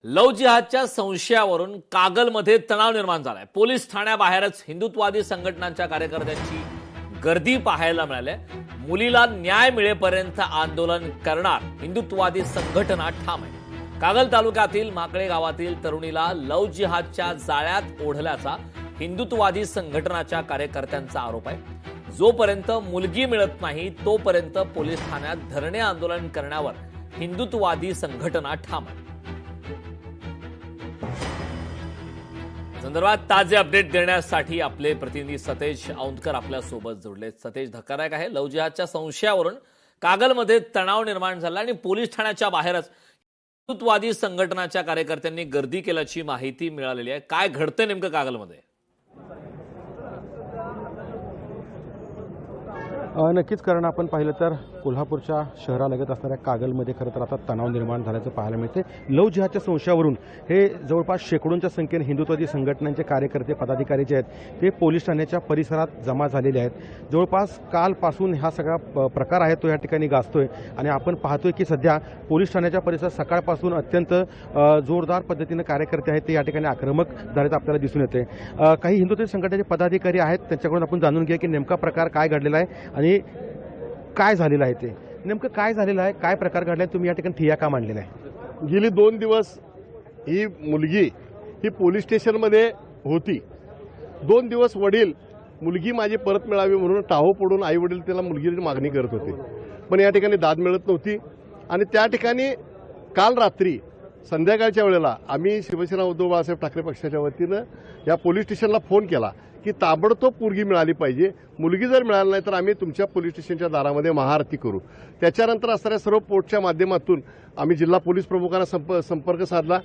Love जिहादच्या संशयावरून कागलमध्ये तणाव निर्माण झालाय। पोलीस ठाण्याबाहेरच हिंदुत्ववादी संघटनांच्या कार्यकर्त्यांची गर्दी पाहायला मिळाली। मुलीला न्याय मिळेपर्यंत आंदोलन करणार हिंदुत्ववादी संघटना ठाम आहे। कागल तालुक्यातील माकळे गावातील तरुणीला लव्ह जिहादच्या जाळ्यात ओढल्याचा हिंदुत्ववादी संघटनाच्या कार्यकर्त्यांचा आरोप आहे। जोपर्यंत मुलगी मिळत नाही तोपर्यंत पोलीस ठाण्यात धरणे आंदोलन करण्यावर हिंदुत्ववादी संघटना ठाम आहे। संदर्भात ताजे अपडेट देण्यासाठी आपले प्रतिनिधी सतेज औंधकर आपल्या सोबत जोडले। सतेज, धक्कादायक आहे। लव्ह जिहादच्या संशयावरून कागलमध्ये तणाव निर्माण झाला आणि पोलीस ठाण्याच्या बाहेरच हिंदुत्ववादी संघटनाच्या कार्यकर्त्यांनी गर्दी केल्याची माहिती मिळालेली आहे। काय घडतंय नेमकं कागलमध्ये? नक्कीच, कारण आपण पाहिलं तर कोल्हापूरच्या शहरालगत असणाऱ्या कागलमध्ये खरं तर आता तणाव निर्माण झाल्याचं पाहायला मिळते। लव्ह जिहादच्या संशयावरून हे जवळपास शेकडोंच्या संख्येने हिंदुत्ववादी संघटनांचे कार्यकर्ते पदाधिकारी जे आहेत ते पोलीस ठाण्याच्या परिसरात जमा झालेले आहेत। जवळपास कालपासून हा सगळा प्रकार आहे तो या ठिकाणी गाजतोय आणि आपण पाहतोय की सध्या पोलीस ठाण्याच्या परिसरात सकाळपासून अत्यंत जोरदार पद्धतीने कार्यकर्ते आहेत ते या ठिकाणी आक्रमक झाल्याचं आपल्याला दिसून येते। काही हिंदुत्ववादी संघटनेचे पदाधिकारी आहेत, त्यांच्याकडून आपण जाणून घेऊया की नेमका प्रकार काय घडलेला आहे आणि काय झालेलं आहे। ते नेमकं काय झालेलं आहे, काय प्रकार घडलाय, तुम्ही या ठिकाणी ठिय्या का मांडलेला आहे? गेली 2 दिवस ही मुलगी ही पोलीस स्टेशनमध्ये होती। 2 दिवस वडील मुलगी माझी परत मिळावी म्हणून टाहो पडून आई वडील त्याला मुलगीची मागणी करत होते, पण या ठिकाणी दाद मिळत नव्हती। आणि त्या ठिकाणी काल रात्री संध्याकाळच्या वेळेला आम्ही शिवसेना उद्धव बाळासाहेब ठाकरे पक्षाच्या वतीनं या पोलीस स्टेशनला फोन केला की ताबडतोब पोरगी मिळाली पाहिजे, मुलगी जर मिळाली नाही तर आम्ही तुमच्या पोलीस स्टेशनच्या दारामध्ये महाआरती करू। त्याच्यानंतर असणाऱ्या सर्व पोर्टच्या माध्यमातून आम्ही जिल्हा पोलीस प्रमुखांना संपर्क साधला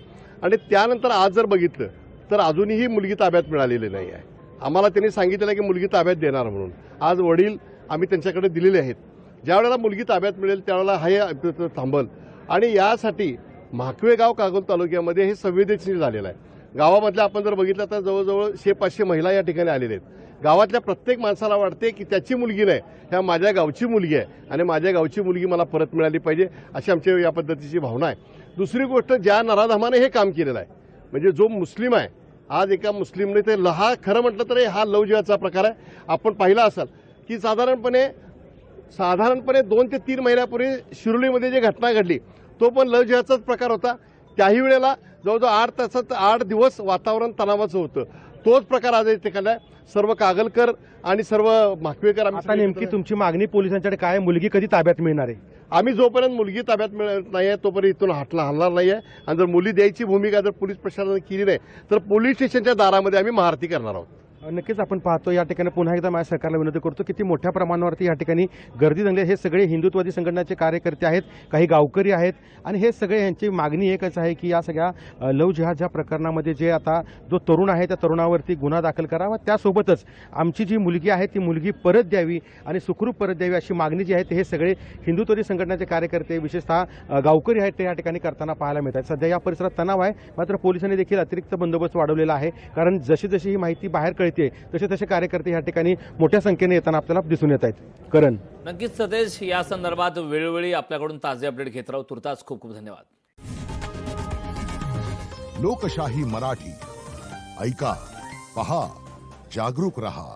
आणि त्यानंतर आज जर बघितलं तर अजूनही मुलगी ताब्यात मिळालेली नाही आहे। आम्हाला त्यांनी सांगितलं की मुलगी ताब्यात देणार म्हणून। आज वडील आम्ही त्यांच्याकडे दिलेले आहेत। ज्यावेळेला मुलगी ताब्यात मिळेल त्यावेळेला हे थांबल आणि यासाठी म्हाकवे गाव कागल तालुक्यामध्ये हे संवेदनशील झालेलं आहे। गावामधल्या आपण जर बघितलं तर जवळजवळ 100-500 महिला या ठिकाणी आलेल्या आहेत। गावातल्या प्रत्येक माणसाला वाटते की त्याची मुलगी नाही, ह्या माझ्या गावची मुलगी आहे आणि माझ्या गावची मुलगी मला परत मिळाली पाहिजे अशी आमची या पद्धतीची भावना आहे। दुसरी गोष्ट, ज्या नराधामाने हे काम केलेलं आहे म्हणजे जो मुस्लिम आहे, आज एका मुस्लिमने ते खरं म्हटलं तर हा लव्ह जिहादचा प्रकार आहे। आपण पाहिला असाल की साधारणपणे 2 ते 3 महिन्यापूर्वी शिरोलीमध्ये जी घटना घडली तो पण लव्ह जिहादचाच प्रकार होता। त्याही वेळेला जवळजवळ 8 दिवस वातावरण तणावाचं होतं। तोच प्रकार आज इथे केलाय। सर्व कागलकर आणि सर्व म्हाकवेकर आता नेमकी तुमची मागणी पोलिसांच्याकडे काय, मुलगी कधी ताब्यात मिळणार आहे? आम्ही जोपर्यंत मुलगी ताब्यात मिळत नाही आहे तोपर्यंत इथून हलणार नाही आहे आणि जर मुली द्यायची भूमिका जर पोलीस प्रशासनाने केली नाही तर पोलीस स्टेशनच्या दारामध्ये आम्ही महाआरती करणार आहोत। नक्कीच आपण पाहतो या ठिकाणी पुन्हा एकदा माझ्या सरकारला विनंती करतो किती मोठ्या प्रमाणावरती या ठिकाणी गर्दी जमली। हे सगळे हिंदुत्ववादी संघटनाचे कार्यकर्ते आहेत, काही गावकरी आहेत आणि हे सगळे यांची मागणी एकच आहे की या सगळ्या लव्ह जिहादच्या प्रकरणामध्ये जे आता जो तरुण आहे त्या तरुणावरती गुन्हा दाखल करावा, त्यासोबतच आमची जी मुलगी आहे ती मुलगी परत द्यावी आणि सुखरूप परत द्यावी अशी मागणी जी आहे हे सगळे हिंदुत्ववादी संघटनाचे कार्यकर्ते विशेषतः गावकरी आहेत ते या ठिकाणी करताना पाहायला मिळतात। सध्या या परिसरात तणाव आहे, मात्र पोलिसांनी देखील अतिरिक्त बंदोबस्त वाढवलेला आहे, कारण जशी जशी ही माहिती बाहेर कळते तसे तसे कार्यकर्ते या ठिकाणी मोठ्या संख्येने येताना आपल्याला दिसून येत आहेत। करण, नक्कीच सतेज, या संदर्भात वेळोवेळी आपल्याकडून ताजे अपडेट घेत राहू। तुर्तास खूप खूप धन्यवाद। लोकशाही मराठी ऐका, पहा, जागरूक रहा।